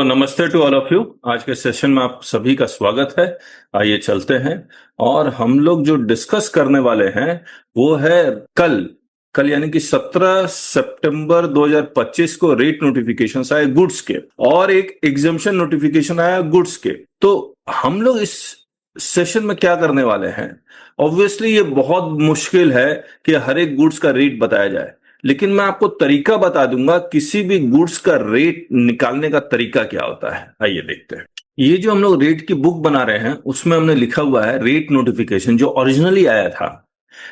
तो नमस्ते to all of you. आज के सेशन में आप सभी का स्वागत है। आइए चलते हैं और हम लोग जो डिस्कस करने वाले हैं वो है कल यानी कि 17 सितंबर 2025 को रेट नोटिफिकेशन आए गुड्स के और एक एग्जम्पशन नोटिफिकेशन आया गुड्स के। तो हम लोग इस सेशन में क्या करने वाले हैं, ऑब्वियसली ये बहुत मुश्किल है कि हर एक गुड्स का रेट बताया जाए, लेकिन मैं आपको तरीका बता दूंगा किसी भी गुड्स का रेट निकालने का तरीका क्या होता है। आइए देखते हैं। ये जो हम लोग रेट की बुक बना रहे हैं उसमें हमने लिखा हुआ है रेट नोटिफिकेशन जो ओरिजिनली आया था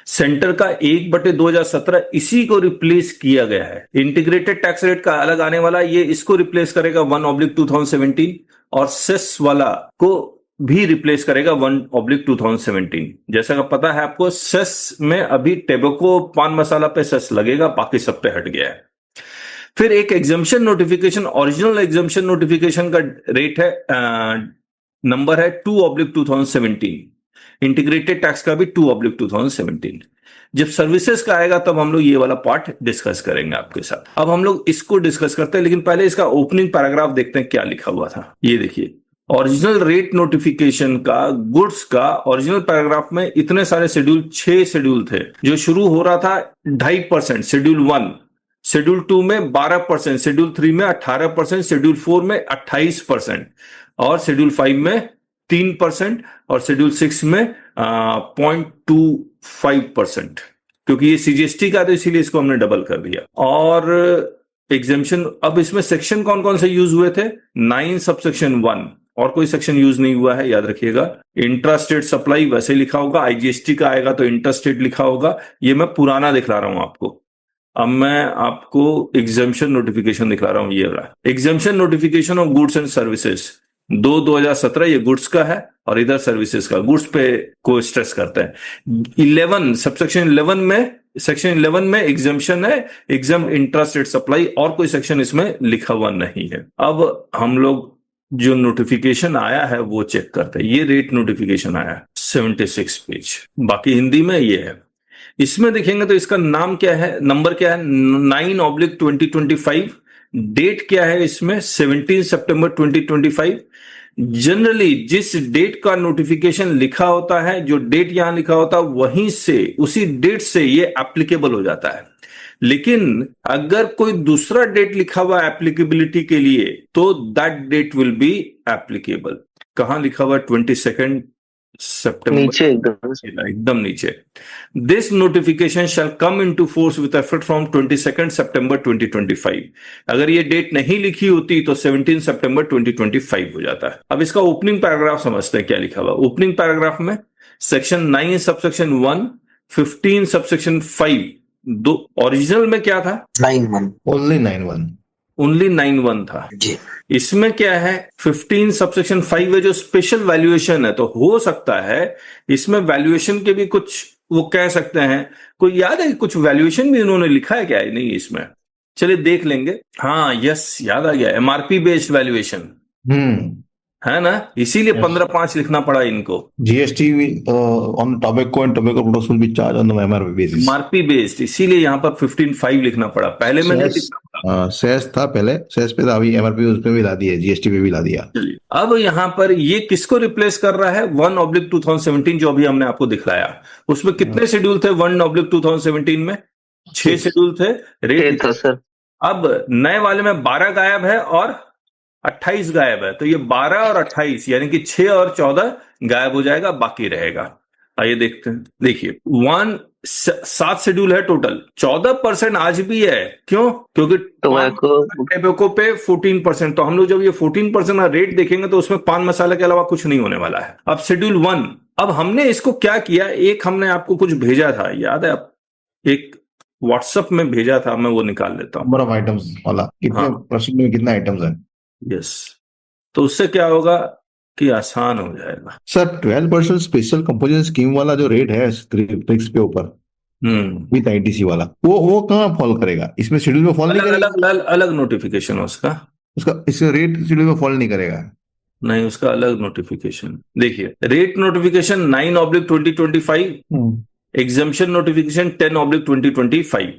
सेंटर का 1/2017, इसी को रिप्लेस किया गया है। इंटीग्रेटेड टैक्स रेट का अलग आने वाला ये इसको रिप्लेस करेगा 1/2017 और सेस वाला को भी रिप्लेस करेगा 1/2017। जैसा कि पता है आपको सेस में अभी टैबेको पान मसाला पे सेस लगेगा, बाकी सब पे हट गया है। फिर एक exemption notification, original exemption notification का रेट है नंबर है 2/2017। इंटीग्रेटेड टैक्स का भी 2/2017। जब सर्विसेज का आएगा तब हम लोग ये वाला पार्ट डिस्कस करेंगे आपके साथ। अब हम लोग इसको डिस्कस करते हैं, लेकिन पहले इसका ओपनिंग पैराग्राफ देखते हैं क्या लिखा हुआ था। ये देखिए, ओरिजिनल रेट नोटिफिकेशन का गुड्स का ओरिजिनल पैराग्राफ में इतने सारे शेड्यूल, 6 शेड्यूल थे। जो शुरू हो रहा था 2.5%, शेड्यूल 1, शेड्यूल 2 में 12%, शेड्यूल 3 में 18%, शेड्यूल 4 में 28% और शेड्यूल 5 में 3% और शेड्यूल 6 में 0.25%। क्योंकि ये सीजीएसटी का तो इसीलिए इसको हमने डबल कर दिया। और एग्जेम्पशन, अब इसमें सेक्शन कौन कौन से यूज हुए थे? 9 सबसेक्शन 1 और कोई सेक्शन यूज नहीं हुआ है, याद रखिएगा। इंट्रा स्टेट सप्लाई वैसे लिखा होगा, आईजीएसटी का आएगा तो इंटर स्टेट लिखा होगा। ये मैं पुराना दिखला रहा हूं आपको। अब मैं आपको एग्जेम्पशन नोटिफिकेशन दिखला रहा हूं। ये रहा exemption notification of goods and services 2017। ये गुड्स का है और इधर सर्विसेज का। गुड्स पे को स्ट्रेस करते हैं। 11 सबसेक्शन 11 में, सेक्शन 11 में एग्जाम्पशन है, एग्जाम इंट्रा स्टेट सप्लाई, और कोई सेक्शन इसमें लिखा हुआ नहीं है। अब हम लोग जो नोटिफिकेशन आया है वो चेक करते हैं। ये रेट नोटिफिकेशन आया 76 पेज, बाकी हिंदी में ये है। इसमें देखेंगे तो इसका नाम क्या है, नंबर क्या है, 9/2025। डेट क्या है इसमें, 17 सितंबर 2025। जनरली जिस डेट का नोटिफिकेशन लिखा होता है, जो डेट यहां लिखा होता है वहीं से, उसी डेट से ये एप्लीकेबल हो जाता है। लेकिन अगर कोई दूसरा डेट लिखा हुआ है एप्लीकेबिलिटी के लिए तो that date will be applicable. कहां लिखा हुआ है? 22 सितंबर, नीचे एकदम नीचे। This notification shall come into force with effect from 22 सितंबर 2025। अगर ये डेट नहीं लिखी होती तो 17 सितंबर 2025 हो जाता है। अब इसका ओपनिंग पैराग्राफ समझते हैं क्या लिखा हुआ। ओपनिंग पैराग्राफ में सेक्शन 9 सबसेक्शन 1, 15 सबसेक्शन 5, दो ओरिजिनल में क्या था? 9(1) ओनली 9(1) था जी। इसमें क्या है? 15 सबसेक्शन 5 है जो स्पेशल वैल्यूएशन है। तो हो सकता है इसमें वैल्यूएशन के भी कुछ वो कह सकते हैं। कोई याद है कुछ वैल्यूएशन भी इन्होंने लिखा है क्या? नहीं इसमें, चलिए देख लेंगे। हाँ यस, याद आ गया, एमआरपी बेस्ड वैल्यूएशन है ना, इसीलिए 15.5 लिखना पड़ा इनको। GST on tobacco and tobacco products will be charge on the MRP basis. MRP based, इसीलिए यहाँ पर 15.5 लिखना पड़ा। पहले में नहीं लिखा, सेस था पहले, सेस पे था, अभी एमआरपी उस पे भी ला दिया, जीएसटी पे भी ला दिया। अब यहाँ पर ये किसको रिप्लेस कर रहा है? 1/2017 जो अभी हमने आपको दिखलाया। उसमें कितने शेड्यूल थे 1/2017 में? 6 शेड्यूल थे। रेट था सर। अब नए वाले में 12 गायब है और 28 गायब है। तो ये 12 और 28 यानी कि 6 और 14 गायब हो जाएगा, बाकी रहेगा। आइए देखते हैं। देखिए 7 शेड्यूल है टोटल, 14% आज भी है। क्यों? क्योंकि टोबैको पे 14%। तो हम लोग जब ये 14% का रेट देखेंगे तो उसमें पान मसाला के अलावा कुछ नहीं होने वाला है। अब शेड्यूल 1, अब हमने इसको क्या किया, एक हमने आपको कुछ भेजा था, याद है? आप एक व्हाट्सएप में भेजा था, मैं वो निकाल लेता हूं। नंबर ऑफ आइटम्स वाला, कितने प्रश्न में कितने आइटम्स हैं। यस, तो उससे क्या होगा कि आसान हो जाएगा। सर 12% स्पेशल कंपोजिशन स्कीम वाला जो रेट है ट्रिक्स पे ऊपर विद आईटीसी वाला, वो कहाँ फॉल करेगा? इसमें शेड्यूल में फॉल नहीं करेगा? अलग नोटिफिकेशन उसका इसका रेट शेड्यूल में फॉल नहीं करेगा? नहीं, उसका अलग नोटिफिकेशन। देखिए रेट नोटिफिकेशन 9/2025, एग्जाम्पशन नोटिफिकेशन 10/2025।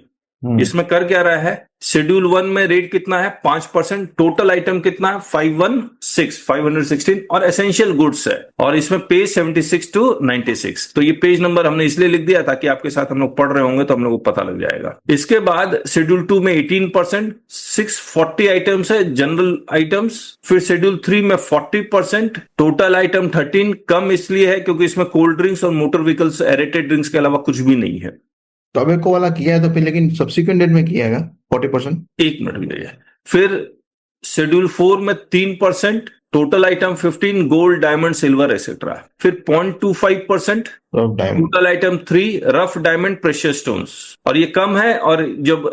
इसमें कर क्या रहा है, शेड्यूल 1 में रेट कितना है 5%, टोटल आइटम कितना है 516 और एसेंशियल गुड्स है, और इसमें पेज 76 to 96। तो ये पेज नंबर हमने इसलिए लिख दिया ताकि आपके साथ हम लोग पढ़ रहे होंगे तो हम लोग को पता लग जाएगा। इसके बाद शेड्यूल 2 में 18%, 640 आइटम्स है जनरल आइटम्स। फिर शेड्यूल 3 में 40%, टोटल आइटम 13, कम इसलिए है क्योंकि इसमें कोल्ड ड्रिंक्स और मोटर व्हीकल्स एरेटेड ड्रिंक्स के अलावा कुछ भी नहीं है। टोबैको वाला किया है तो फिर, लेकिन सब्सिक्वेंट डेट में किया है 40%। एक मिनट भैया। फिर शेड्यूल 4 में 3%, total item 15, gold diamond silver etcetera. फिर 0.25%, total item 3, rough diamond precious stones, और ये कम है, और जब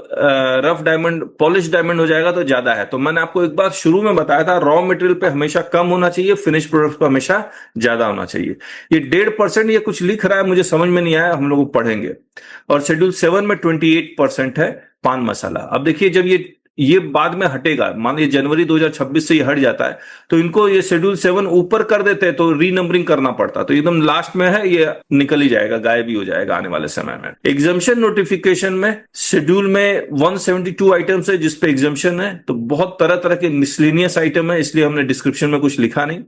रफ डायमंड पॉलिश डायमंड हो जाएगा तो ज्यादा है। तो मैंने आपको एक बात शुरू में बताया था, रॉ मटेरियल पे हमेशा कम होना चाहिए, फिनिश प्रोडक्ट पे हमेशा ज्यादा होना चाहिए। ये 1.5% ये कुछ लिख रहा है, मुझे समझ में नहीं आया, हम लोग पढ़ेंगे। और शेड्यूल 7 में 28% है पान मसाला। अब देखिए, जब ये बाद में हटेगा, मान लीजिए जनवरी 2026 से ये हट जाता है, तो इनको ये शेड्यूल 7 ऊपर कर देते हैं तो रीनंबरिंग करना पड़ता, तो एकदम लास्ट में है, ये निकल ही जाएगा, गायब ही हो जाएगा आने वाले समय में। एग्जम्पशन नोटिफिकेशन में शेड्यूल में 172 आइटम्स है जिसपे एग्जम्पशन है, तो बहुत तरह तरह के मिसलेनियस आइटम है, इसलिए हमने डिस्क्रिप्शन में कुछ लिखा नहीं।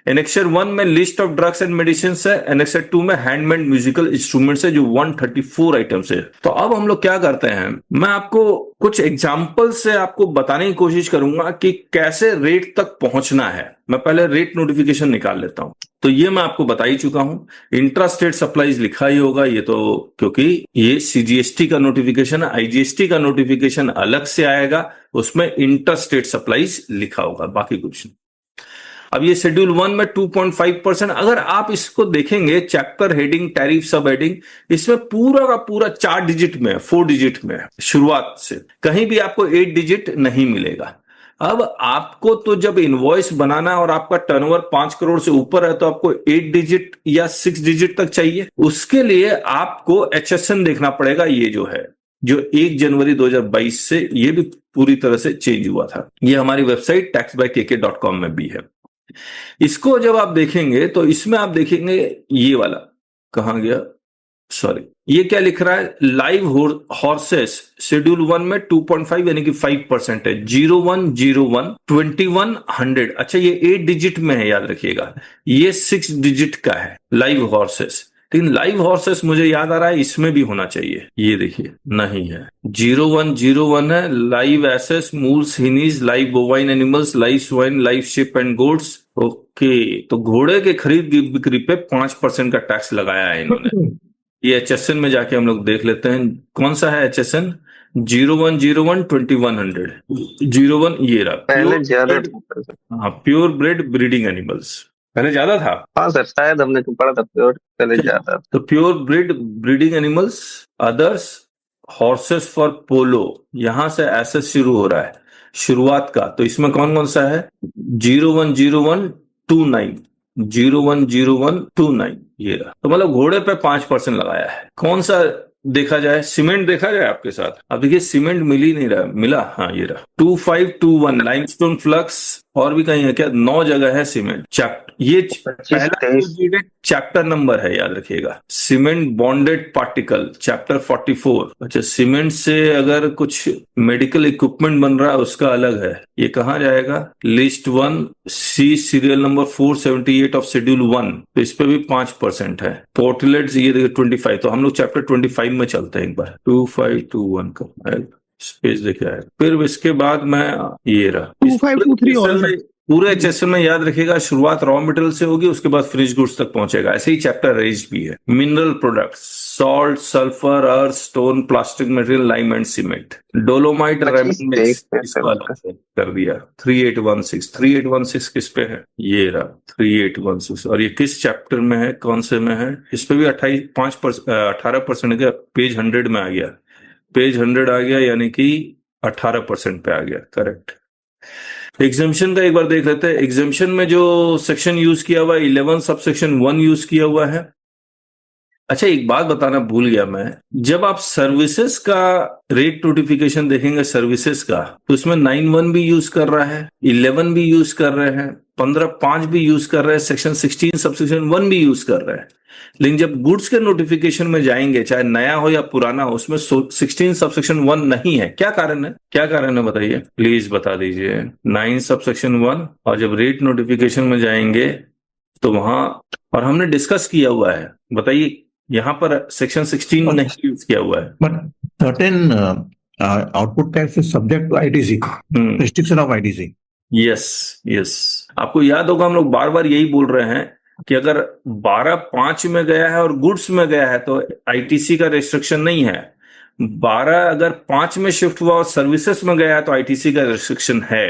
एनेक्सर 1 में list of drugs and medicine है, एनेक्सर 2 में हैंडमेड म्यूजिकल इंस्ट्रूमेंट्स है जो 134 आइटम्स है। तो अब हम लोग क्या करते हैं, मैं आपको कुछ एग्जाम्पल से आपको बताने की कोशिश करूंगा कि कैसे रेट तक पहुंचना है। मैं पहले रेट नोटिफिकेशन निकाल लेता हूं। तो ये मैं आपको बता ही चुका हूं, इंट्रा स्टेट सप्लाईज लिखा ही होगा ये तो, क्योंकि ये सीजीएसटी का नोटिफिकेशन है, आईजीएसटी का नोटिफिकेशन अलग से आएगा, उसमें इंटर स्टेट सप्लाईज लिखा होगा, बाकी कुछ नहीं। अब ये शेड्यूल 1 में 2.5%, अगर आप इसको देखेंगे चैप्टर हेडिंग, टैरिफ सब हेडिंग, इसमें पूरा का पूरा 4 डिजिट में, 4 डिजिट में शुरुआत से, कहीं भी आपको 8 डिजिट नहीं मिलेगा। अब आपको तो जब इनवॉइस बनाना और आपका टर्नओवर 5 करोड़ से ऊपर है तो आपको 8 डिजिट या 6 डिजिट तक चाहिए। उसके लिए आपको HSN देखना पड़ेगा, ये जो है, जो 1 जनवरी 2022 से ये भी पूरी तरह से चेंज हुआ था। ये हमारी वेबसाइट taxbykk.com में भी है। इसको जब आप देखेंगे तो इसमें आप देखेंगे ये वाला कहां गया, सॉरी, ये क्या लिख रहा है, लाइव हॉर्सेस शेड्यूल 1 में 2.5 यानी कि 5% है, 0101 2100। अच्छा, ये 8 डिजिट में है, याद रखिएगा, ये 6 डिजिट का है लाइव हॉर्सेस। लेकिन लाइव हॉर्सेस मुझे याद आ रहा है इसमें भी होना चाहिए, ये देखिए नहीं है, 0101 है, live asses, mules, hinnies, live bovine animals, live swine, live sheep and goats. Okay, तो घोड़े के खरीद बिक्री पे 5% का टैक्स लगाया है इन्होंने। ये HSN में जाके हम लोग देख लेते हैं कौन सा है HSN, 0101 2100 01, ये रहा, पहले ज्यादा हाँ, प्योर ब्रेड ब्रीडिंग एनिमल्स, पहले ज्यादा था। हाँ सर, शायद हमने तो पढ़ा था प्योर पहले ज्यादा। तो pure breed breeding animals, others, horses for polo, यहां से एसेस शुरू हो रहा है शुरुआत का। तो इसमें कौन कौन सा है, 010129 010129, ये रहा। तो मतलब घोड़े पे 5% लगाया है। कौन सा देखा जाए, सीमेंट देखा जाए आपके साथ, अब देखिए सीमेंट मिल ही नहीं रहा, मिला, हाँ ये रहा 2521 लाइमस्टोन फ्लक्स, और भी कहीं है क्या, 9 जगह है सीमेंट। चैप्टर, ये पहला चैप्टर नंबर है, याद रखिएगा, सीमेंट बॉन्डेड पार्टिकल चैप्टर 44। अच्छा, सीमेंट से अगर कुछ मेडिकल इक्विपमेंट बन रहा है उसका अलग है, ये कहाँ जाएगा, list 1 C serial number 478 of schedule 1, तो इस पे भी 5% है। पोर्टलेट्स ये देखिए 25, तो हम लोग चैप्टर 25 में चलते हैं एक बार, 2521 का स्पेस देखा है। फिर इसके बाद मैं ये रहा 2523 पूरे HSN में, याद रखिएगा शुरुआत रॉ मटेरियल से होगी, उसके बाद फिनिश गुड्स तक पहुंचेगा। ऐसे ही चैप्टर रेंज भी है, mineral products, salt, sulphur, earth, stone, plastic material, lime and cement, dolomite, remix, कर दिया 3816 किस पे है, ये रहा 3816। और ये किस चैप्टर में है, कौन से में है, इस पे भी 18% का, पेज 100 में आ गया, पेज 100 आ गया, यानी कि 18% पे आ गया, करेक्ट। एग्जाम्पशन का एक बार देख लेते हैं। एग्जाम्पशन में जो सेक्शन यूज किया हुआ है 11 सब सेक्शन 1 यूज किया हुआ है। अच्छा, एक बात बताना भूल गया मैं, जब आप सर्विसेज का रेट नोटिफिकेशन देखेंगे सर्विसेज का, तो उसमें 9(1) भी यूज कर रहा है, 11 भी यूज कर रहे हैं, 15(5) भी यूज कर रहे हैं, सेक्शन 16 सब सेक्शन 1 भी यूज कर रहे हैं। लेकिन जब गुड्स के नोटिफिकेशन में जाएंगे, चाहे नया हो या पुराना हो, उसमें 16 सबसेक्शन 1 नहीं है। क्या कारण है, क्या कारण है बताइए, प्लीज बता दीजिए। 9 सबसेक्शन 1, और जब रेट नोटिफिकेशन में जाएंगे तो वहां, और हमने डिस्कस किया हुआ है, बताइए यहाँ पर सेक्शन 16 नहीं यूज किया हुआ है। But certain output tax is subject to ITC, restriction of ITC. Yes yes, आपको याद होगा हम लोग बार बार यही बोल रहे हैं कि अगर 12(5) में गया है और गुड्स में गया है तो आईटीसी का रेस्ट्रिक्शन नहीं है। 12 अगर 5 में शिफ्ट हुआ और सर्विसेज में गया है तो आईटीसी का रेस्ट्रिक्शन है।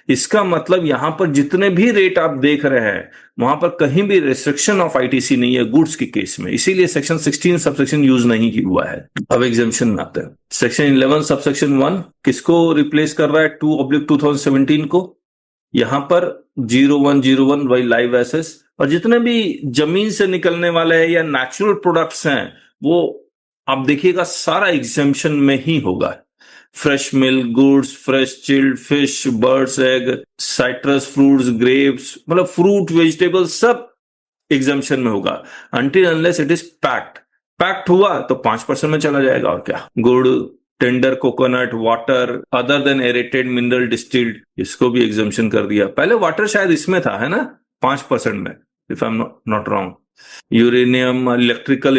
इसका मतलब यहां पर जितने भी रेट आप देख रहे हैं वहां पर कहीं भी रेस्ट्रिक्शन ऑफ आईटीसी नहीं है गुड्स के केस में, इसीलिए सेक्शन 16 सबसेक्शन यूज नहीं हुआ है। अब एग्जाम्पशन में आते हैं। सेक्शन 11 सबसेक्शन 1 किसको रिप्लेस कर रहा है? 2/2017 को। यहां पर 0101 वही लाइव एसेट्स, और जितने भी जमीन से निकलने वाले हैं या नेचुरल प्रोडक्ट्स हैं वो आप देखिएगा सारा एग्जेम्पशन में ही होगा। Fresh milk goods, fresh chilled fish, birds egg, citrus fruits, grapes, मतलब फ्रूट वेजिटेबल्स सब एग्जेम्पशन में होगा until unless it is packed हुआ तो 5% में चला जाएगा। और क्या, गुड़, tender coconut, water other than aerated mineral distilled, इसको भी एग्जेम्पशन कर दिया। पहले वाटर शायद इसमें था, है ना, 5% में, if I am not wrong. Uranium, electrical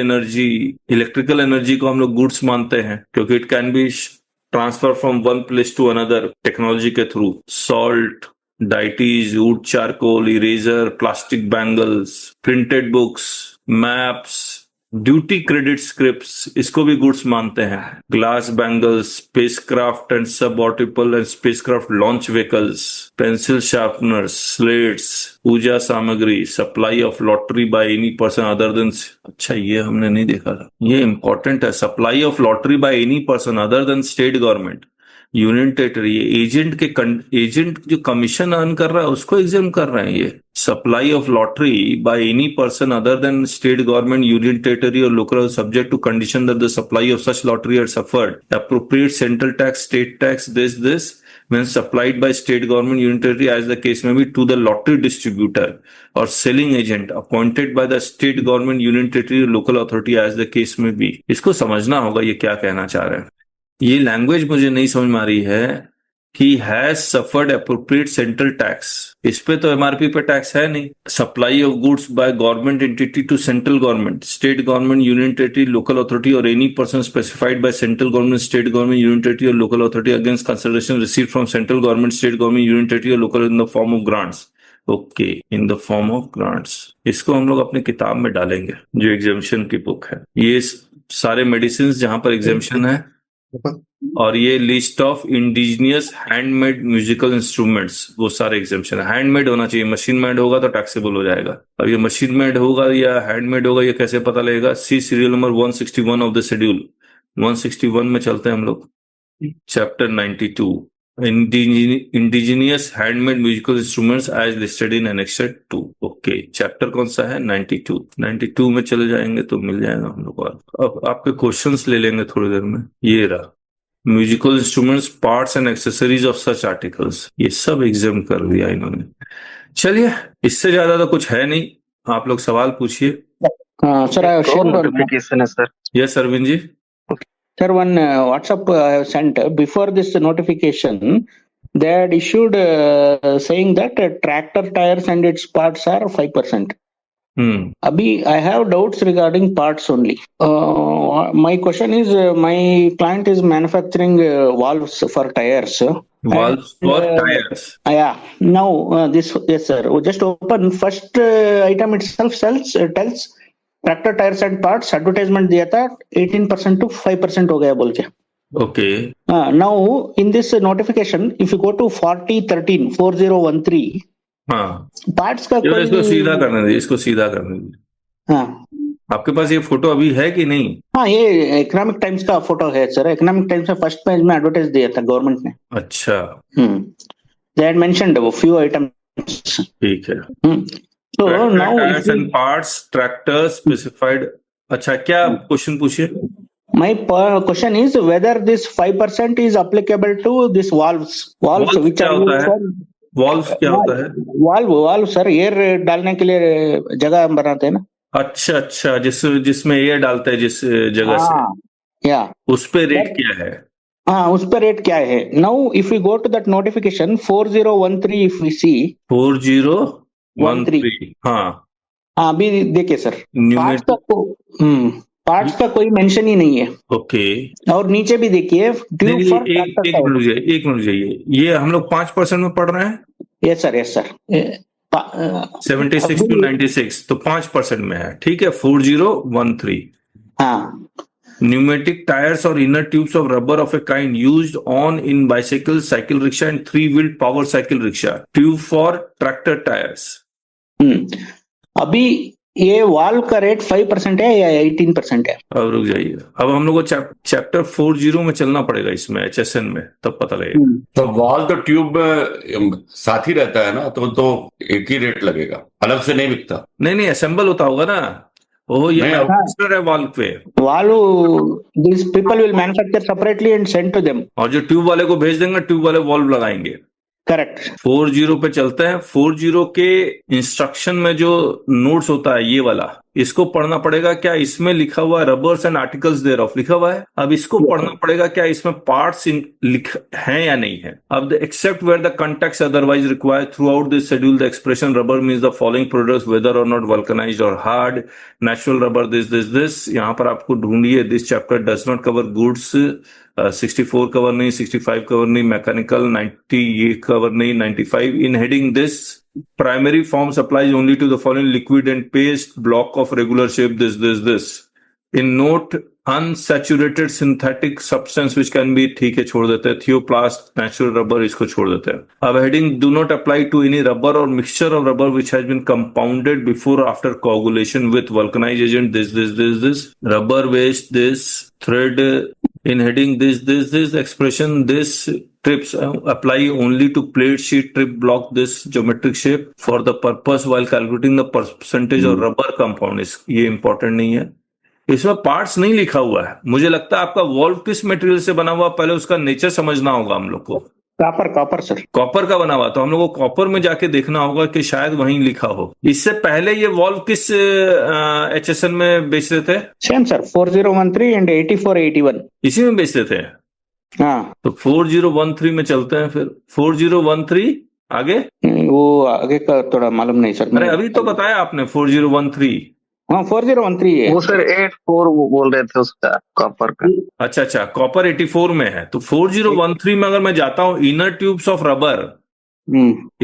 energy को हम लोग गुड्स मानते हैं क्योंकि it can be transfer from one place to another technology के थ्रू। Salt, deities, wood charcoal, eraser, plastic bangles, printed books, maps, duty credit scripts, इसको भी गुड्स मानते हैं। Glass bangles, spacecraft and suborbital and spacecraft launch vehicles, pencil sharpeners, slates, puja samagri, supply of lottery by any person other then, अच्छा ये हमने नहीं देखा था, ये इंपॉर्टेंट है। Supply of lottery by any person other than state government, union territory, agent जो commission earn कर रहा है उसको एग्जाम कर रहे हैं ये। Supply of lottery by any person other than state government, union territory और local subject to condition that the supply of such lottery are suffered appropriate central tax, state tax, this when supplied by state government, union territory as the case may be, to the lottery distributor or selling agent appointed by the state government, union territory or local authority as the case may be। इसको समझना होगा ये क्या कहना चाह रहे हैं। ये लैंग्वेज मुझे नहीं समझ में आ रही है कि has suffered appropriate central tax, इस पे तो एमआरपी पे टैक्स है नहीं। Supply of goods by government entity to central government, state government, union territory, local authority और any person specified by central government, state government, union territory और local authority against consideration received from central government, state government, union territory और local in the form of grants. Okay, in the form of grants, इसको हम लोग अपनी किताब में डालेंगे जो एग्जेम्पशन की बुक है। ये सारे मेडिसिन जहां पर एग्जेम्पशन है, और ये list of indigenous handmade musical instruments, वो सारे एग्जेम्पशन है। हैंडमेड होना चाहिए, मशीन मेड होगा तो टैक्सेबल हो जाएगा। अब ये मशीन मेड होगा या हैंडमेड होगा ये कैसे पता लगेगा? C serial number 161 of the schedule. 161 में चलते हैं हम लोग, chapter 92, indigenous handmade musical instruments as listed in annexure 2। Okay, chapter कौन सा है? 92 में चले जाएंगे तो मिल जाएगा हम लोग। अब आपके क्वेश्चंस ले लेंगे थोड़ी देर में। ये रहा musical instruments, parts and accessories of such articles, ये सब एग्जाम कर दिया इन्होंने। चलिए, इससे ज्यादा तो कुछ है नहीं, आप लोग सवाल पूछिए। सर नोटिफिकेशन है sir. Yes Arvind ji. Sir, one WhatsApp I have sent before this notification. They had issued saying that tractor tires and its parts are 5%. Abhi, I have doubts regarding parts only. My question is, my client is manufacturing valves for tires. Valves for tires. Yeah. Now this, yes sir. Just open first item itself tells tractor tyres and parts, advertisement दिया था 18% to 5% हो गया बोल के। Okay, now in this notification if you go to 4013 4013, parts का इसको सीधा करने दीजिए, इसको सीधा करने दीजिए। हाँ, आपके पास ये फोटो अभी है कि नहीं? हाँ, ये इकोनॉमिक टाइम्स का फोटो है सर। इकोनॉमिक टाइम्स में फर्स्ट पेज में एडवर्टाइज दिया था गवर्नमेंट ने। अच्छा, दे हैड मेंशन्ड वो फ्यू आइटम्स। ठीक है। So now tires and parts, tractors specified. अच्छा, क्या क्वेश्चन पूछिए? My question is whether this 5% is applicable to this valves which are used for valves क्या होता है? valve sir, एयर डालने के लिए जगह हम बनाते हैं ना। अच्छा अच्छा, जिसमें एयर डालते हैं जिस जगह से, या उस पे रेट क्या है? हाँ, उस पर रेट क्या है? Now if you go to that notification 4013, if we see 4013, हाँ हाँ, अभी देखिए सर, पार्ट्स का न्यूमेटिक, पार्ट्स का कोई मेंशन ही नहीं है। ओके। और नीचे भी देखिए, ड्यू नहीं फॉर एक मिनट जाइए, एक मिनट जाइए, ये हम लोग 5% में पढ़ रहे हैं। Yes sir, yes sir. 76 to 96, तो 5% में है, ठीक है। 4013, हाँ, pneumatic tires or inner tubes of rubber of a kind used on in bicycle, cycle rickshaw and three-wheeled power cycle rickshaw. Tube for tractor tires. अभी ये वाल्व का rate 5% है या 18% है? अब रुक जाइए, अब हम लोग को चैप्टर 40 में चलना पड़ेगा, इसमें HSN में, तब पता लगेगा। तो वाल्व तो ट्यूब साथ ही रहता है ना, तो एक ही रेट लगेगा, अलग से नहीं बिकता। नहीं असेंबल होता होगा ना, वो ये मैन्युफैक्चरर है वाल्व पे। Valve this people will manufacture separately and send to them, और जो ट्यूब वाले को भेज देंगे, ट्यूब वाले वाल्व लगाएंगे। करेक्ट। 40 पे चलते हैं। 40 के इंस्ट्रक्शन में जो नोट्स होता है, ये वाला, इसको पढ़ना पड़ेगा। क्या इसमें लिखा हुआ है rubbers and articles thereof, लिखा हुआ है? अब इसको पढ़ना पड़ेगा, क्या इसमें पार्ट्स हैं या नहीं है। अब except where the context otherwise require throughout this schedule the expression rubber means the following products whether or not vulcanised or hard, natural rubber this. यहां पर आपको ढूंढिए, this chapter does not cover goods, 64 cover नहीं, 65 cover नहीं, mechanical 90 ये cover नहीं, 95 in heading this primary form applies only to the following: liquid and paste, block of regular shape, this. In note, unsaturated synthetic substance which can be, ठीक है, छोड़ देते हैं। थियोप्लास्ट, natural rubber, इसको छोड़ देते हैं। अब heading, do not apply to any rubber or mixture of rubber which has been compounded before or after coagulation with vulcanized agent, this. Rubber waste, this. Thread, in heading this expression, this trips apply only to plate sheet trip block this geometric shape for the purpose while calculating the percentage of rubber compound. ये important नहीं है, इसमें parts नहीं लिखा हुआ है। मुझे लगता है आपका वॉल्व किस मटेरियल से बना हुआ, पहले उसका नेचर समझना होगा हम लोग को। कॉपर सर, कॉपर का बना हुआ, तो हम लोग को कॉपर में जाके देखना होगा कि शायद वहीं लिखा हो। इससे पहले ये वॉल्व किस HSN में बेच रहे थे? सेम सर, 4013 एंड 8481 इसी में बेचते थे। हाँ, तो 4013 में चलते हैं फिर। 4013 आगे, वो आगे का थोड़ा मालूम नहीं सर। अरे अभी तो बताया आपने 4013। हाँ, 4013 है वो सर। 84 बोल रहे थे उसका, कॉपर का। अच्छा, कॉपर 84 में है। तो 4013 में अगर मैं जाता हूं, इनर ट्यूब्स ऑफ रबर,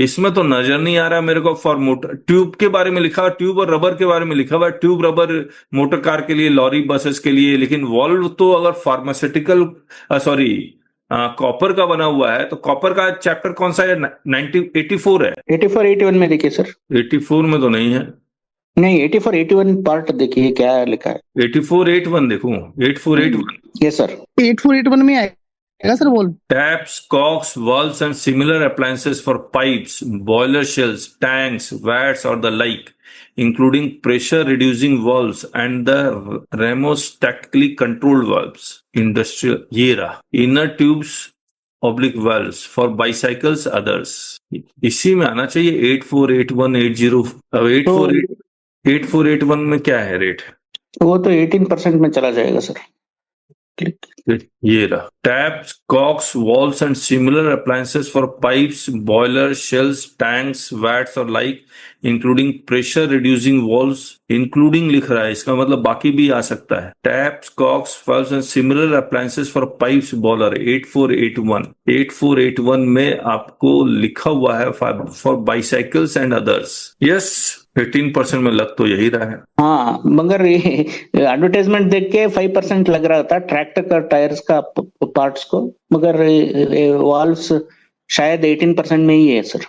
इसमें तो नजर नहीं आ रहा मेरे को। फॉर मोटर ट्यूब के बारे में लिखा हुआ, ट्यूब और रबर के बारे में लिखा हुआ है। ट्यूब रबर मोटर कार के लिए, लॉरी बसेस के लिए, लेकिन वॉल्व तो अगर फार्मास्यूटिकल कॉपर का बना हुआ है, तो कॉपर का चैप्टर कौन सा है? 84 है। 8481 में देखिए सर। 84 में तो नहीं है। नहीं, 8481 पार्ट देखिए क्या लिखा है। 8481 देखूं? 8481, यस सर। 8481 में आएगा sir valve. Taps, cocks, valves and similar appliances for pipes, boiler shells, tanks, vats or the like, including pressure reducing valves and the thermostatically controlled valves. Industrial, ये रहा। Inner tubes oblique valves for bicycles, others. इसी में आना चाहिए 848180। अब 8481 में क्या है रेट? वो तो 18% में चला जाएगा सर। ये रहा। Taps, cocks, valves and similar appliances for pipes, boiler, shells, tanks, vats और like, including pressure reducing valves. Including लिख रहा है, इसका मतलब बाकी भी आ सकता है। Taps, cocks, valves and similar appliances for pipes, boiler. 8481 में आपको लिखा हुआ है for bicycles and others. Yes, 18% में लग तो यही रहा है। हाँ, मगर एडवर्टाइजमेंट देख के 5% लग रहा था ट्रैक्टर का टायर्स का पार्ट्स को, मगर वाल्व्स शायद 18% में ही है सर।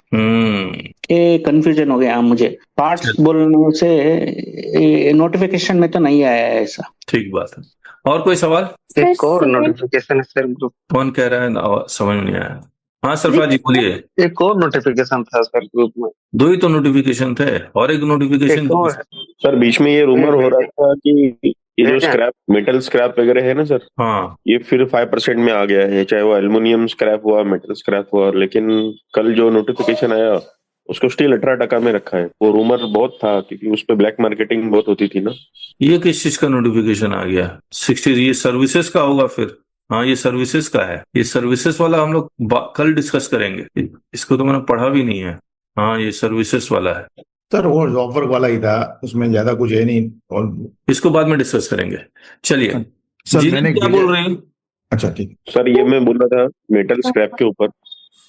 ये कंफ्यूजन हो गया मुझे, पार्ट्स बोलने से नोटिफिकेशन में तो नहीं आया है ऐसा। ठीक बात है। और कोई सवाल? एक और नोटिफिकेशन है सर ग्रुप। कौन कह रहा है? समझ नहीं आया। हाँ सरफराज जी बोलिए। एक और नोटिफिकेशन था सर ग्रुप में। 2 ही तो नोटिफिकेशन थे, और एक नोटिफिकेशन सर बीच में ये रूमर हो रहा था कि ये जो स्क्रैप, मेटल स्क्रैप वगैरह है ना सर, हाँ, ये फिर 5% में आ गया है, चाहे वो एल्युमिनियम स्क्रैप हुआ, मेटल स्क्रैप हुआ। लेकिन कल जो नोटिफिकेशन आया उसको स्टील 18% में रखा है। वो रूमर बहुत था क्योंकि उस पर ब्लैक मार्केटिंग बहुत होती थी ना। ये किस चीज का नोटिफिकेशन आ गया? 60, ये सर्विसेज का होगा फिर। हाँ, ये सर्विसेज का है। ये सर्विसेज वाला हम लोग कल डिस्कस करेंगे। इसको तो मैंने पढ़ा भी नहीं है। हाँ, ये सर्विसेज वाला है सर, वो ऑफर वाला ही था, उसमें ज्यादा कुछ है नहीं। और इसको बाद में डिस्कस करेंगे। चलिए सर जी, मैंने क्या बोल रहे हैं? अच्छा ठीक। सर ये मैं बोल रहा था मेटल स्क्रैप के ऊपर।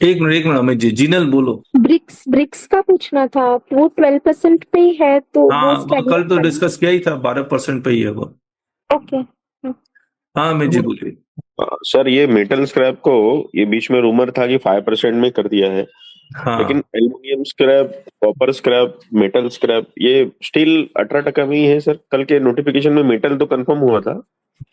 एक मिनट अमित जी, जीनल बोलो। ब्रिक्स का पूछना था, वो 12% पे ही है तो हाँ, वो वो कल तो डिस्कस किया ही था, 12% पे ही है वो। ओके। हाँ अमित जी बोलिए। सर ये मेटल स्क्रैप को ये बीच में रूमर था कि 5% में कर दिया है। हाँ, लेकिन aluminium scrap, copper scrap, metal scrap, ये स्टील 18% में ही है सर। कल के नोटिफिकेशन में मेटल तो कंफर्म हुआ था।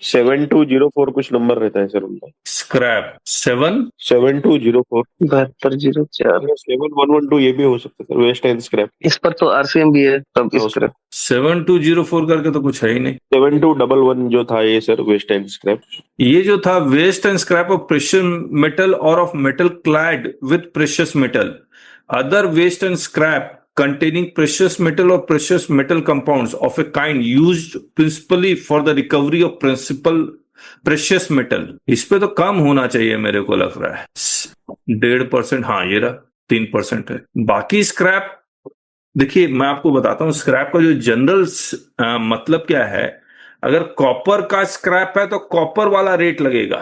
7204 कुछ नंबर रहता है सर उनका। स्क्रैप 7204 7204। 7112 ये भी हो सकता है सर, वेस्ट एंड स्क्रैप। इस पर तो आरसीएम भी है, तब इसका 7204 करके तो कुछ है ही नहीं। 7211 जो था ये सर वेस्ट एंड स्क्रैप। ये जो था waste and scrap of precious metal और of metal clad with precious metal, other waste and scrap containing precious metal or precious metal compounds of a kind used principally for the recovery of principal precious metal। इस पे तो कम होना चाहिए मेरे को लग रहा है, 1.5%। हाँ, ये रहा 3% है। बाकी स्क्रैप देखिए, मैं आपको बताता हूं स्क्रैप का जो जनरल मतलब क्या है। अगर कॉपर का स्क्रैप है तो कॉपर वाला रेट लगेगा,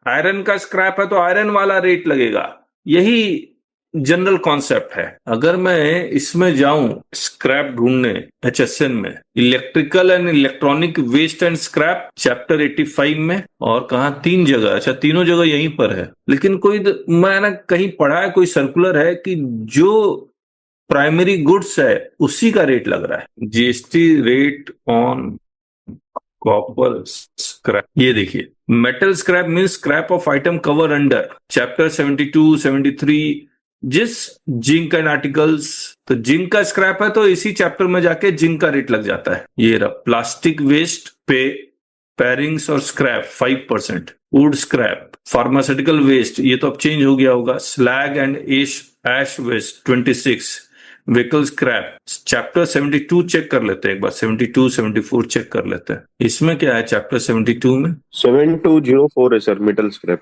आयरन का स्क्रैप है तो आयरन वाला रेट लगेगा। यही जनरल कॉन्सेप्ट है। अगर मैं इसमें जाऊं स्क्रैप ढूंढने HSN में, electrical and electronic waste and scrap chapter 85 में, और कहा 3 जगह, अच्छा तीनों जगह यहीं पर है। लेकिन कोई मैंने कहीं पढ़ा है, कोई सर्कुलर है कि जो प्राइमरी गुड्स है उसी का रेट लग रहा है। GST rate on copper scrap. ये देखिए, metal scrap means scrap of item cover under chapter 72, 73 जिस जिंक एंड आर्टिकल्स। तो जिंक का स्क्रैप है तो इसी चैप्टर में जाके जिंक का रेट लग जाता है। ये रहा प्लास्टिक वेस्ट पे पैरिंग्स और scrap 5%, wood scrap, pharmaceutical waste ये तो अब चेंज हो गया होगा, slag and ash waste 26, vehicle scrap chapter 72 check कर लेते हैं एक बार, 72, 74 चेक कर लेते हैं। इसमें क्या है चैप्टर 72 में? 7204 है सर मेटल स्क्रैप।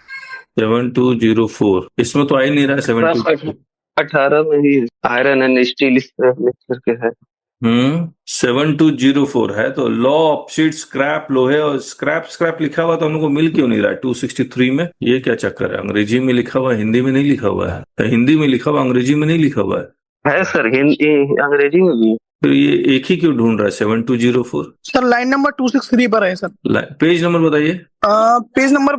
7204 इसमें तो आ ही नहीं रहा है। 72 18 में ही iron and steel scrap mix करके है। 7204 है तो लॉ ऑप्शिट स्क्रैप, लोहे और स्क्रैप लिखा हुआ तो हम लोग को मिल क्यों नहीं रहा है 263 में? ये क्या चक्कर है? अंग्रेजी में लिखा हुआ है, हिंदी में नहीं लिखा हुआ है। तो हिंदी में लिखा हुआ, अंग्रेजी में नहीं लिखा हुआ है सर, हिंदी अंग्रेजी में भी। फिर ये एक ही क्यों ढूंढ रहा है 7204? सर लाइन नंबर 263 पर है सर। पेज नंबर बताइए। Page number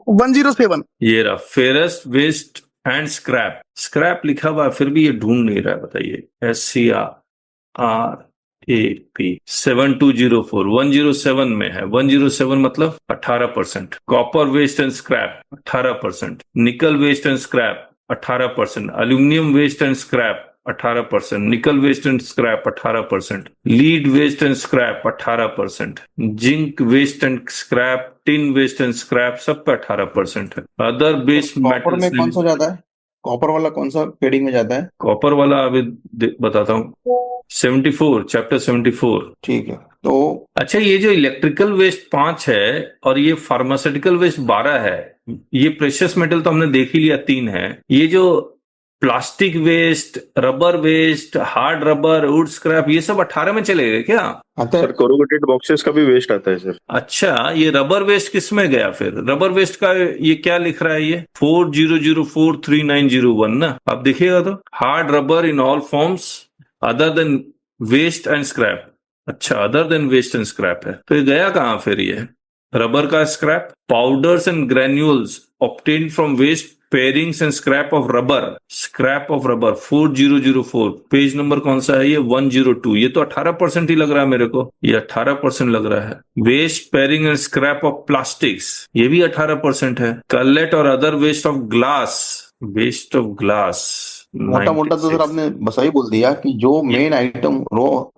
107। ये रहा फेरस वेस्ट एंड स्क्रैप लिखा हुआ है, फिर भी ये ढूंढ नहीं रहा है। बताइए SCRAP 7204 107 में है। 107 मतलब 18%। Copper waste and scrap 18%, nickel waste and scrap 18%, aluminium waste and scrap 18%, nickel waste and scrap 18%, lead waste and scrap 18%, zinc waste and scrap, tin waste and scrap सब पे 18% है। अदर बेस कॉपर में कौन सा जाता है? Copper वाला कौन सा हेडिंग में जाता है? कॉपर वाला अभी बताता हूँ, 74 चैप्टर 74। ठीक है। तो अच्छा, ये जो इलेक्ट्रिकल वेस्ट 5 है और ये फार्मास्यूटिकल वेस्ट 12 है, ये प्रेशियस मेटल तो हमने देख ही लिया 3 है। ये जो plastic waste, rubber waste, hard rubber, wood scrap ये सब 18 में चलेगा क्या? आता है सर कोरुगेटेड बॉक्सेस का भी वेस्ट आता है सर। अच्छा, ये रबर वेस्ट किस में गया फिर? रबर वेस्ट का ये क्या लिख रहा है? ये 40043901 ना। अब देखिएगा तो hard rubber in all forms other than waste and scrap. अच्छा, other than waste and scrap है तो ये गया कहां फिर? ये रबर का scrap, powders and granules obtained from waste parings and scrap of rubber 4004 page number कौन सा है? ये 102। ये तो 18% ही लग रहा है मेरे को, ये 18% लग रहा है। Waste paring and scrap of plastics ये भी 18% है। कलेट और अदर वेस्ट ऑफ ग्लास मोटा मोटा तो सर आपने बस ही बोल दिया कि जो मेन आइटम रो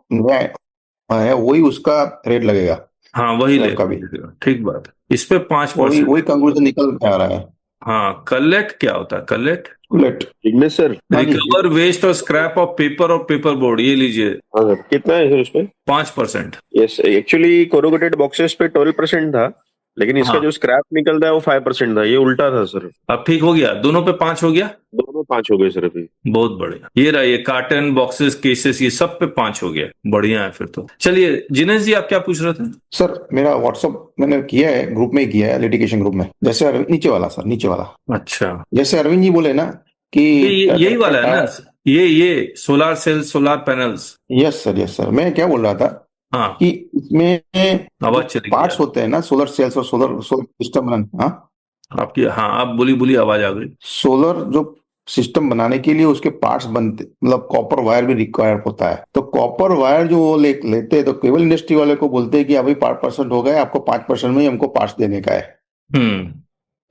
है वही उसका रेट लगेगा। हाँ, वही स्क्रैप का भी ठीक बात है। इस पे 5% वही कंक्लूजन निकल के आ रहा है। हाँ, कलेक्ट क्या होता है? Collect let Jignesh sir. हाँ जी। Recover waste or scrap of paper or paper board, ये लीजिए हाँ सर, कितना है सर उसमें? 5%। यस, एक्चुअली कोरोगेटेड बॉक्सेस पे 12% था, लेकिन इसका हाँ, जो स्क्रैप निकलता है वो 5% था। ये उल्टा था सर। अब ठीक हो गया, दोनों पे 5 हो गया। दोनों 5 हो गए सर अभी। बहुत बढ़िया। ये रहा, ये कार्टन बॉक्सेस केसेस ये सब पे 5 हो गया। बढ़िया है फिर तो। चलिए जिनेश जी, आप क्या पूछ रहे थे? सर मेरा व्हाट्सअप मैंने किया है, ग्रुप में ही किया है, लिटिगेशन ग्रुप में। जैसे नीचे वाला सर, नीचे वाला, अच्छा, जैसे अरविंद जी बोले ना कि यही वाला है ना, ये solar cells, solar panels. Yes sir, yes sir. मैं क्या बोल रहा था हाँ, कि इसमें आवाज चली गई पार्ट्स होते हैं ना, सोलर सेल्स और सोलर सिस्टम बनाने, हाँ आपकी। हाँ, आप बोली आवाज आ गई। सोलर जो सिस्टम बनाने के लिए उसके पार्ट्स बनते, मतलब कॉपर वायर भी रिक्वायर होता है। तो कॉपर वायर जो वो लेते हैं, तो केबल इंडस्ट्री वाले को बोलते हैं कि अभी 5% हो गए, आपको 5% में ही हमको पार्ट्स देने का है।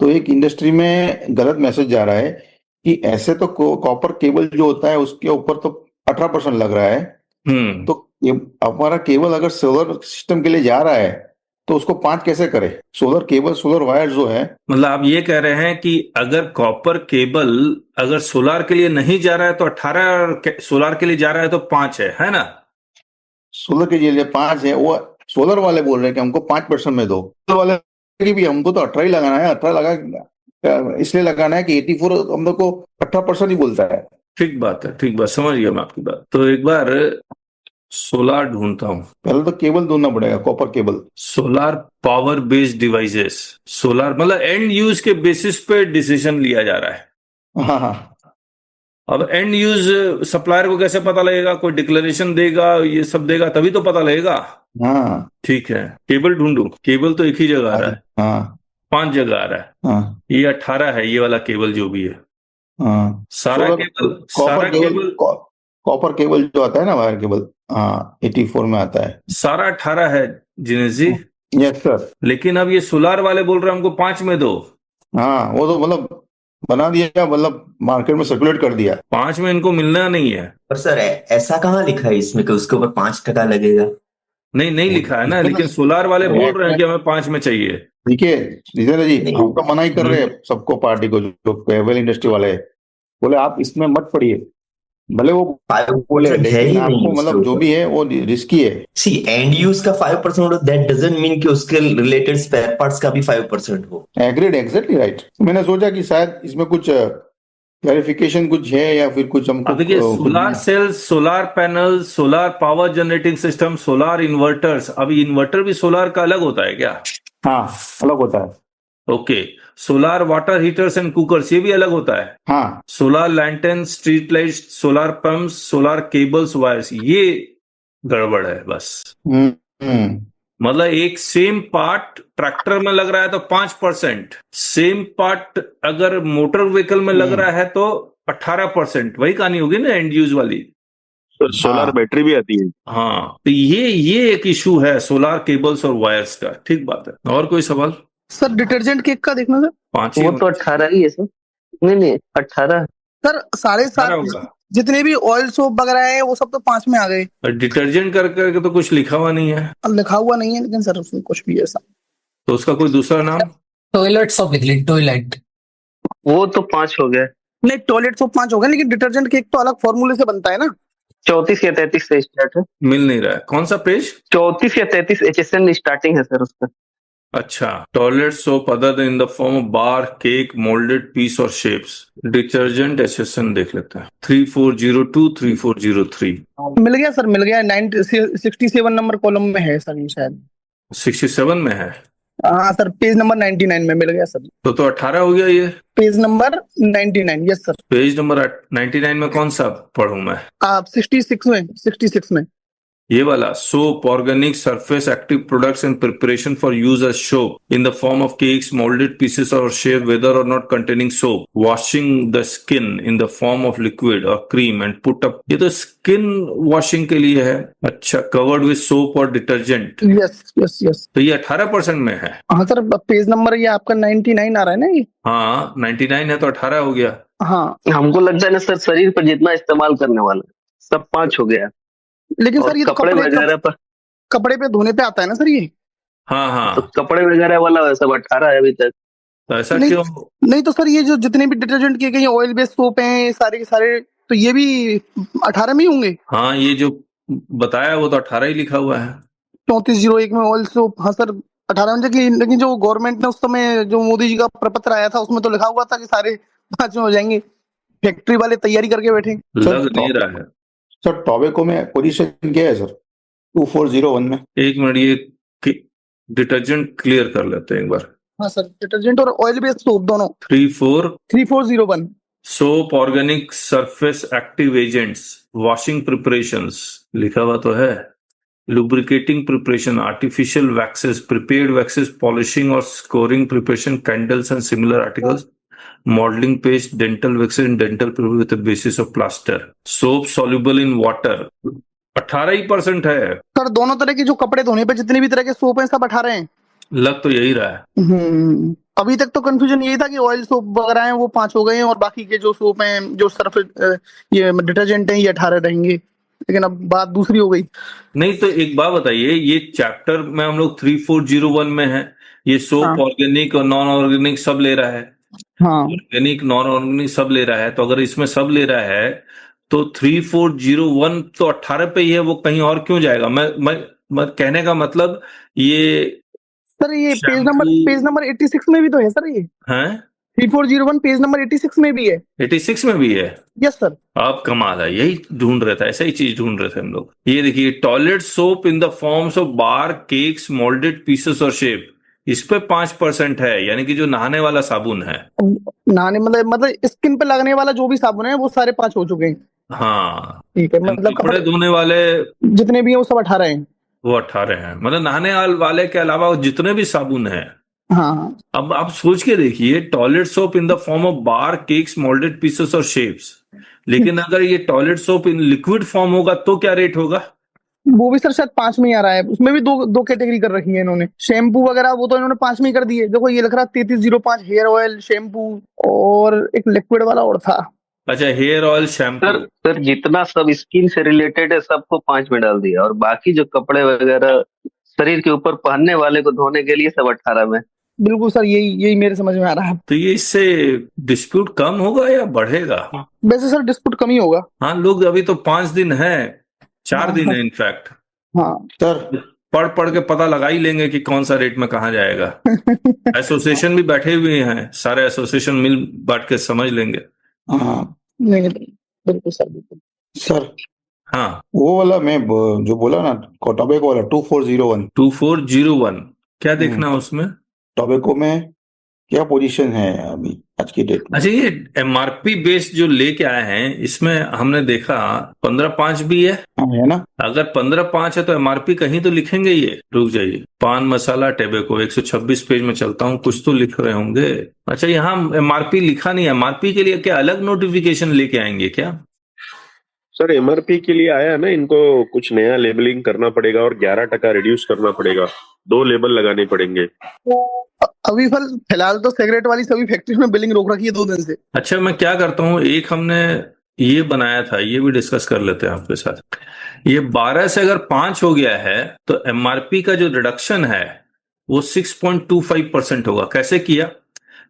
तो एक इंडस्ट्री में गलत मैसेज जा रहा है कि ऐसे तो कॉपर केबल जो होता है उसके ऊपर तो 18% लग रहा है। तो ये हमारा केबल अगर सोलर सिस्टम के लिए जा रहा है तो उसको 5 कैसे करे? सोलर केबल, सोलर वायर जो है, मतलब आप ये कह रहे हैं कि अगर कॉपर केबल अगर सोलार के लिए नहीं जा रहा है तो 18, और सोलार के लिए जा रहा है तो 5 है ना? सोलर के लिए 5 है। वो सोलर वाले बोल रहे हैं कि हमको 5% में दो। सोलर वाले की भी हमको तो 18 ही लगाना है। 18 लगा इसलिए लगाना है कि 84 हम लोग को 18% ही बोलता है। ठीक बात है, ठीक बात, समझ गया मैं आपकी बात। तो एक बार सोलार ढूंढता हूं। पहले तो केबल ढूंढना पड़ेगा, copper cable. Solar power based devices, solar मतलब एंड यूज के बेसिस पे डिसीजन लिया जा रहा है। हाँ हाँ। अब एंड यूज सप्लायर को कैसे पता लगेगा? कोई डिक्लेरेशन देगा, ये सब देगा तभी तो पता लगेगा। हाँ ठीक है, केबल ढूंढू। केबल तो एक ही जगह आ रहा है, हाँ 5 जगह आ रहा है। हाँ ये 18 है, ये वाला केबल जो भी है। हाँ। सारा cable, copper cable, copper cable जो आता है ना, वायर केबल, हाँ 84 में आता है। सारा 18 है जिनेश जी। Yes sir. लेकिन अब ये सोलार वाले बोल रहे हैं हमको 5 में दो। हाँ, वो तो मतलब बना दिया, मतलब मार्केट में सर्कुलेट कर दिया। 5 में इनको मिलना नहीं है। पर सर ऐसा कहाँ लिखा है इसमें कि उसके ऊपर 5% लगेगा? नहीं लिखा है ना, लेकिन सोलार वाले बोल रहे हैं कि हमें 5 में चाहिए। देखिए जितेंद्र जी, हम तो मना ही कर रहे हैं सबको, पार्टी को, जो केबल इंडस्ट्री वाले बोले आप इसमें मत पड़िए, भले वो बोले, है ही लेकिन नहीं आपको उसके मतलब जो ऊपर। भी है वो रिस्की है। सी एंड यूज का 5% दैट डजंट मीन कि उसके रिलेटेड स्पेयर पार्ट्स का भी 5% हो। Agreed, exactly right. मैंने सोचा कि शायद इसमें कुछ क्लैरिफिकेशन कुछ है या फिर कुछ हमको। अब देखिए, solar cells, solar panel, solar power generating system, solar inverters. अब इन्वर्टर भी सोलार का अलग होता है क्या? हाँ, अलग होता है। Okay. Solar water heaters and cookers, ये भी अलग होता है। हाँ, solar lantern, street lights, solar pumps, solar cables, wires, ये गड़बड़ है बस। मतलब एक सेम पार्ट ट्रैक्टर में लग रहा है तो 5%, सेम पार्ट अगर मोटर व्हीकल में लग रहा है तो 18%। वही कहानी होगी ना एंड यूज वाली। सोलर बैटरी भी आती है। हाँ, तो ये एक इशू है सोलार केबल्स और वायर्स का। ठीक बात है। और कोई सवाल? सर डिटर्जेंट केक का देखना सर। 5 ही वो तो 18 ही है सर। नहीं 18। सर सारे होगा। जितने भी ऑयल सोप वगैरह है वो सब तो 5 में आ गए। डिटर्जेंट करके तो कुछ लिखा हुआ नहीं है। अब लिखा हुआ नहीं है, लेकिन सर उसमें कुछ भी ऐसा। तो उसका कोई दूसरा नाम? टॉयलेट सब लिख ली, टॉयलेट। वो तो 5 हो गया। नहीं, टॉयलेट सोप 5 हो गए, लेकिन डिटर्जेंट केक तो अलग फॉर्मूले से बनता है ना। 34 या 33 से स्टार्ट है। मिल नहीं रहा है, कौन सा पेज? 34 या 33 HSN स्टार्टिंग है सर उसका। अच्छा, toilet soap other than in the form of bar, cake, moulded piece or shapes. Detergent HSN देख लेते हैं। 3402 3403 मिल गया सर, मिल गया। 67 नंबर कॉलम में है सर ये शायद। 67 में है। हाँ सर, पेज नंबर 99 में मिल गया सर। तो 18 हो गया ये। Page number 99, yes sir. Page number 99 में कौन सा पढ़ूं मैं? आप 66 में ये वाला, soap, organic surface active products and preparation for use as soap in the form of cakes, moulded pieces or shape, whether or not containing soap, washing the skin in the form of liquid or cream and put up. ये तो skin washing के लिए है। अच्छा, covered with soap or detergent. Yes. तो ये 18% में है। हाँ सर, पेज नंबर ये आपका 99 आ रहा है ना ये। हाँ, 99 है तो 18 हो गया। हाँ, हमको लगता है ना सर, शरीर पर जितना इस्तेमाल करने वाला सब 5 हो गया। लेकिन सर ये तो कपड़े वगैरह पर, कपड़े पे धोने पे आता है ना सर ये। हाँ तो कपड़े वगैरह वाला सब 18 है अभी तक। तो ऐसा नहीं क्यों? नहीं तो सर ये जो जितने भी डिटर्जेंट के कहीं ऑयल बेस्ड सोप हैं सारे के सारे तो ये भी 18 में ही होंगे। हाँ, ये जो बताया वो तो 18 ही लिखा हुआ है। 3401 में ऑयल सोप, हाँ सर 18 में। लेकिन जो गवर्नमेंट ने उस समय जो मोदी जी का प्रपत्र आया था उसमें तो लिखा हुआ था कि सारे 5 में हो जाएंगे। फैक्ट्री वाले तैयारी करके बैठे। लग नहीं रहा है। सर टॉबैको में पोजीशन क्या है सर 2401 में? एक मिनट, ये डिटर्जेंट क्लियर कर लेते हैं एक बार। हाँ सर, डिटर्जेंट और ऑयल बेस्ड सोप दोनों। 3401 3401 soap, organic surface active agents, washing preparations लिखा हुआ तो है, lubricating preparation, artificial waxes, prepared waxes, polishing और scouring preparation, candles and similar articles, modelling paste, dental waxes and dental with basis of plaster, soap soluble in water. 18% है। Sir दोनों तरह के जो कपड़े धोने पे जितने भी तरह के सोप हैं सब 18 हैं। लग तो यही रहा है। अभी तक तो कंफ्यूजन यही था कि ऑयल सोप वगैरह हैं वो 5 हो गए हैं और बाकी के जो सोप हैं जो सर्फ ये डिटर्जेंट हैं ये 18 रहेंगे। लेकिन अब बात दूसरी हो गई। नहीं तो एक बात बताइए, ये चैप्टर में हम लोग 3401 में है, ये सोप हाँ। ऑर्गेनिक और नॉन ऑर्गेनिक सब ले रहा है। हाँ ऑर्गेनिक नॉन ऑर्गेनिक सब ले रहा है, तो अगर इसमें सब ले रहा है तो 3401 तो 18 पे ही है, वो कहीं और क्यों जाएगा? मैं कहने का मतलब ये सर ये पेज शैम्पू नंबर 86 में भी तो है सर। ये है 3401 पेज नंबर 86 में भी है। 86 में भी है। Yes sir. आप कमाल है, यही ढूंढ रहे थे, ऐसा ही चीज ढूंढ रहे थे हम लोग। ये देखिए, toilet soap in the forms of bar, cakes, moulded pieces or shape, इस पे 5% है, यानी कि जो नहाने वाला साबुन है। नहाने मतलब स्किन पे लगने वाला जो भी साबुन है वो सारे 5 हो चुके हैं। हाँ, ठीक है, मतलब कपड़े धोने वाले जितने भी हैं वो सब 18 हैं। वो 18 हैं, मतलब नहाने वाले के अलावा वो जितने भी साबुन है। हाँ। अब आप सोच के देखिए, toilet soap in the form of bar, cakes, moulded pieces और शेप्स, लेकिन अगर ये toilet soap in liquid form होगा तो क्या रेट होगा? वो भी सर शायद 5 में ही आ रहा है। उसमें भी दो कैटेगरी कर रखी है इन्होंने। शैम्पू वगैरह वो तो इन्होंने 5 में ही कर दिए। देखो ये लिख रहा है 3305 हेयर ऑयल शैम्पू और एक लिक्विड वाला और था। अच्छा, हेयर ऑयल शैम्पू। सर जितना सब स्किन से रिलेटेड है सबको 5 में डाल दिया और बाकी जो कपड़े वगैरह शरीर के ऊपर पहनने वाले को धोने के लिए सब 18 में। बिल्कुल सर, यही मेरे समझ में आ रहा है। तो ये इससे डिस्प्यूट कम होगा या बढ़ेगा? वैसे सर डिस्प्यूट कम ही होगा। हाँ, लोग अभी तो 5 दिन है, 4 दिन है इनफैक्ट। हाँ सर पढ़ के पता लगा ही लेंगे कि कौन सा रेट में कहाँ जाएगा। एसोसिएशन भी बैठे हुए हैं, सारे एसोसिएशन मिल बांट के समझ लेंगे। हाँ नहीं बिल्कुल सर, बिल्कुल सर। हाँ, वो वाला मैं जो बोला ना टॉबैको वाला 2401 क्या देखना है उसमें? टॉबैको में क्या पोजीशन है अभी आज की डेट में? अच्छा, ये एमआरपी बेस्ड जो लेके आए हैं इसमें हमने देखा 15.5 भी है। है ना? अगर 15.5 है तो एमआरपी कहीं तो लिखेंगे। ये रुक जाइए, पान मसाला टैबेको 126 पेज में चलता हूँ, कुछ तो लिख रहे होंगे। अच्छा, यहाँ एमआरपी लिखा नहीं है। एमआरपी के लिए क्या अलग नोटिफिकेशन लेके आएंगे क्या? सर एमआरपी के लिए आया ना, इनको कुछ नया लेबलिंग करना पड़ेगा और 11% रिड्यूस करना पड़ेगा। 2 लेबल लगाने पड़ेंगे। अभी फिलहाल तो सिगरेट वाली सभी फैक्ट्री में बिलिंग रोक रखी है 2 दिन से। अच्छा, मैं क्या करता हूँ, एक हमने ये बनाया था, ये भी डिस्कस कर लेते हैं आपके साथ। ये 12 से अगर 5 हो गया है तो एमआरपी का जो रिडक्शन है वो 6.25% होगा। कैसे किया?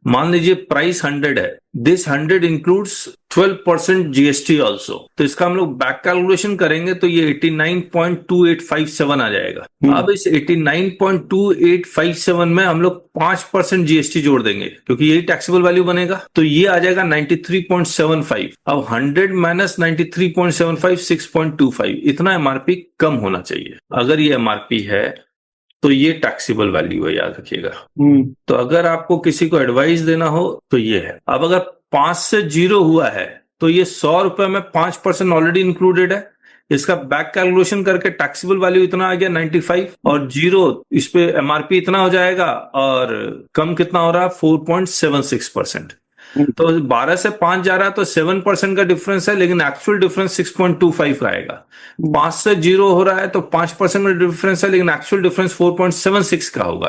मान लीजिए प्राइस 100 है, दिस 100 इंक्लूड्स 12% जीएसटी ऑल्सो, तो इसका हम लोग बैक कैलकुलेशन करेंगे तो ये 89.2857 आ जाएगा। अब इस 89.2857 में हम लोग 5% जीएसटी जोड़ देंगे क्योंकि यही टैक्सेबल वैल्यू बनेगा, तो ये आ जाएगा 93.75। अब 100 माइनस 93.75 6.25, इतना एमआरपी कम होना चाहिए। अगर ये एमआरपी है तो ये टैक्सेबल वैल्यू है, याद रखिएगा। तो अगर आपको किसी को एडवाइस देना हो तो ये है। अब अगर 5 से 0 हुआ है तो ये 100 रुपए में 5% ऑलरेडी इंक्लूडेड है। इसका बैक कैलकुलेशन करके टैक्सेबल वैल्यू इतना आ गया 95 और 0 इस पे एमआरपी इतना हो जाएगा और कम कितना हो रहा है 4.76%। तो 12 से 5 जा रहा है तो 7% का डिफरेंस है, लेकिन एक्चुअल डिफरेंस 6.25 आएगा। 5 से 0 हो रहा है तो 5% का डिफरेंस है, लेकिन एक्चुअल डिफरेंस 4.76 का होगा।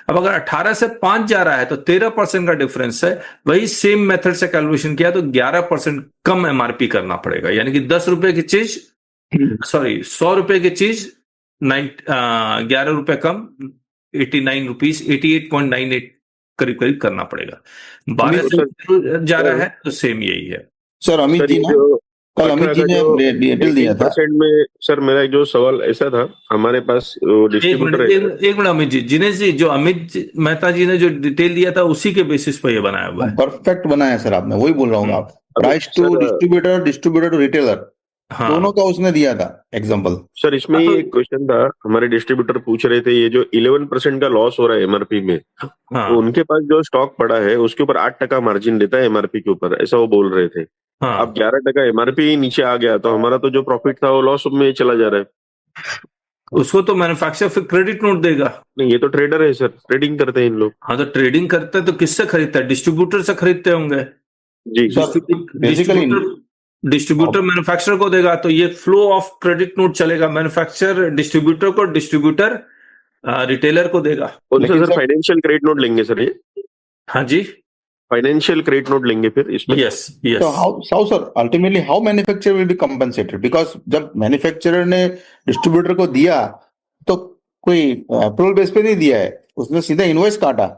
अब अगर 18 से 5 जा रहा है तो 13% का डिफरेंस है। वही सेम मेथड से कैलकुलेशन किया तो 11% कम एमआरपी करना पड़ेगा, यानी कि 10 रुपए की चीज 100 रुपए की चीज 11 रुपए कम 89 रुपीज 88.98 करीब करीब करना पड़ेगा। 12 नहीं, से सर, ऊपर जा रहा है तो सेम यही है। सर अमित सर जी ये ना, जो कल अमित 18 जी का ने जो डिटेल दिया था। 18% में, सर मेरा एक जो सवाल ऐसा था, हमारे पास एक डिस्ट्रीब्यूटर मिनट है। एक मिनट अमित जी, जिनेश जी, जो अमित मेहता जी ने जो डिटेल दिया था उसी के बेसिस पर ये बनाया हुआ है। परफेक्ट बनाया सर आपने, वही बोल रहा हूँ। आप अभी price to sir, distributor, distributor to retailer, दोनों हाँ का उसने दिया था एग्जांपल। सर इसमें हाँ, ही तो एक क्वेश्चन था, हमारे डिस्ट्रीब्यूटर पूछ रहे थे ये जो 11% का लॉस हो रहा है एमआरपी में, तो हाँ उनके पास जो स्टॉक पड़ा है उसके ऊपर 8% मार्जिन देता है एमआरपी के ऊपर, ऐसा वो बोल रहे थे। हाँ, अब 11% एमआरपी नीचे आ गया तो हमारा तो जो प्रॉफिट था वो लॉस में चला जा रहा है। उसको तो मैन्युफैक्चरर फिर क्रेडिट नोट देगा। नहीं, ये तो ट्रेडर है सर, ट्रेडिंग करते हैं इन लोग। हाँ तो ट्रेडिंग करते हैं तो किससे खरीदता है? डिस्ट्रीब्यूटर से खरीदते होंगे। जी सर बेसिकली डिस्ट्रीब्यूटर मैन्युफैक्चरर को देगा, तो ये फ्लो ऑफ क्रेडिट नोट चलेगा, मैन्युफैक्चरर डिस्ट्रीब्यूटर को, डिस्ट्रीब्यूटर रिटेलर को देगा। कौन सा लेकिन sir sir financial credit note लेंगे सर? ये हाँ जी, फाइनेंशियल क्रेडिट नोट लेंगे फिर इसमें? Yes yes. तो how sir ultimately how manufacturer will be compensated? Because जब मैन्युफैक्चरर ने डिस्ट्रीब्यूटर को दिया तो कोई अप्रूवल बेस पे नहीं दिया है, उसने सीधा इनवॉइस काटा,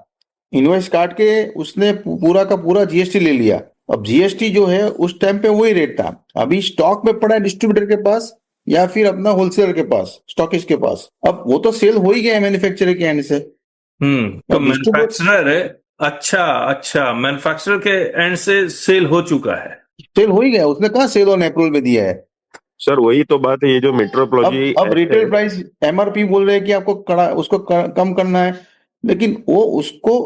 इनवॉइस काट के उसने पूरा का पूरा जीएसटी ले लिया। अब जीएसटी जो है उस टाइम पे वही रेट था, अभी स्टॉक में पड़ा है डिस्ट्रीब्यूटर के पास या फिर अपना होलसेलर के पास, स्टॉकिस्ट के पास। अब वो तो सेल हो ही गया है मैन्युफैक्चरर के एंड से। तो मैन्युफैक्चरर है, अच्छा मैन्युफैक्चरर के एंड से सेल हो चुका है, सेल हो ही गया, उसने कहा सेल ऑन अप्रूवल में दिया है। सर वही तो बात है, ये जो मेट्रोलॉजी अब रिटेल प्राइस एमआरपी बोल रहे हैं कि आपको उसको कम करना है, लेकिन वो उसको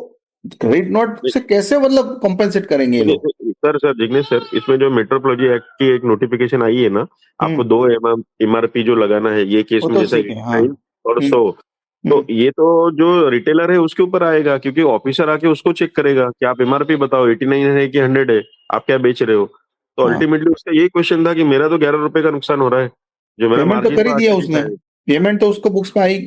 क्रेडिट नोट से कैसे मतलब कॉम्पेंसेट करेंगे ये लोग? सर जिग्नेश सर, इसमें जो मेट्रोलॉजी एक्ट की एक नोटिफिकेशन आई है ना, आपको 2 एमआरपी जो लगाना है ये केस में, तो जैसे ठीक है, हाँ। 9 और 100, तो ये तो जो रिटेलर है उसके ऊपर आएगा, क्योंकि ऑफिसर आके उसको चेक करेगा कि आप एमआरपी बताओ 89 है कि 100 है, आप क्या बेच रहे हो। तो हाँ। अल्टीमेटली उसका ये क्वेश्चन था कि मेरा तो 11 रुपए का नुकसान हो रहा है, जो मेरा पेमेंट तो मार्जिन कर ही दिया उसने, पेमेंट तो उसको बुक्स में ही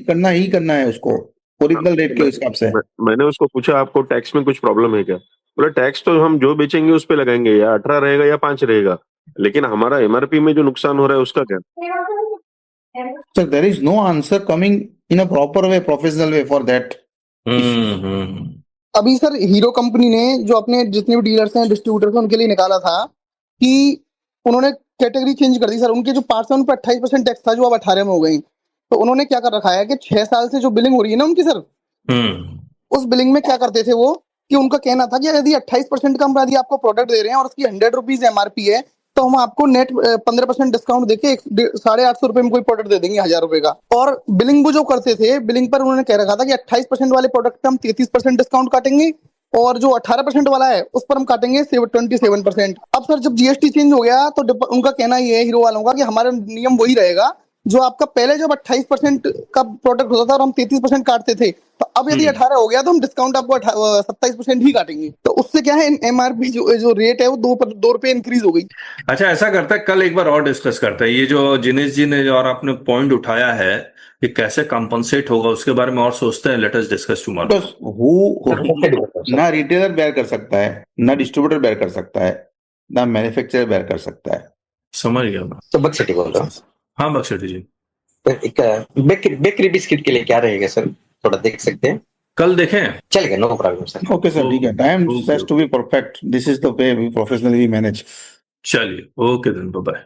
करना है उसको ओरिजिनल रेट के हिसाब से। मैंने उसको पूछा आपको टैक्स में कुछ प्रॉब्लम है क्या? बोला टैक्स तो हम जो बेचेंगे उस पे लगाएंगे, या 18 रहेगा या 5 रहेगा, लेकिन हमारा एमआरपी में जो नुकसान हो रहा है उसका क्या? Sir there is no answer coming in a proper way, professional way for that. अभी सर हीरो कंपनी ने जो अपने जितने भी डीलर्स हैं, डिस्ट्रीब्यूटर्स हैं, उनके लिए निकाला था कि उन्होंने कैटेगरी चेंज कर दी सर। उनके जो पार्ट्स हैं उन पर 28% टैक्स था, जो अब 18 में हो गई। तो उन्होंने क्या कर रखा है कि 6 साल से जो बिलिंग हो रही है ना उनकी सर, उस बिलिंग में क्या करते थे वो, कि उनका कहना था कि यदि 28% का हम यदि आपको प्रोडक्ट दे रहे हैं और उसकी 100 रुपीज एमआरपी है, तो हम आपको नेट 15% डिस्काउंट देके 850 रुपए में कोई प्रोडक्ट दे देंगे 1000 रुपए का। और बिलिंग वो जो करते थे, बिलिंग पर उन्होंने कह रखा था कि 28% वाले प्रोडक्ट पे हम 33% डिस्काउंट काटेंगे और जो 18% वाला है उस पर हम काटेंगे 27%। अब सर जब जीएसटी चेंज हो गया तो उनका कहना ये है हीरो वालों का कि हमारा नियम वही रहेगा, जो आपका पहले जब 28% का प्रोडक्ट होता था और हम 33% काटते थे, तो अब यदि 18 हो गया तो हम डिस्काउंट आपको 27% ही काटेंगे। तो उससे क्या है, एमआरपी जो रेट है वो 2 रुपए इंक्रीज हो गई। अच्छा ऐसा करता है, कल एक बार और डिस्कस करते हैं ये जो जिनेश जी ने और आपने पॉइंट उठाया है कि कैसे कंपनसेट होगा, उसके बारे में और सोचते हैं। Let us discuss tomorrow. ना रिटेलर बेयर कर सकता है, ना डिस्ट्रीब्यूटर बेयर कर सकता है, ना मैन्युफैक्चरर बेयर कर सकता है। समझ गया मैं। तो बक्सटी बोल रहा हूँ। हाँ बक्सटी जी, एक बेकरी बिस्किट के लिए क्या रहेगा सर, थोड़ा देख सकते हैं? कल देखें, चलेगा, no problem sir. Okay sir, ठीक है। Time has to be perfect, this is the way we professionally manage. चलिए ओके देन, बाय बाय।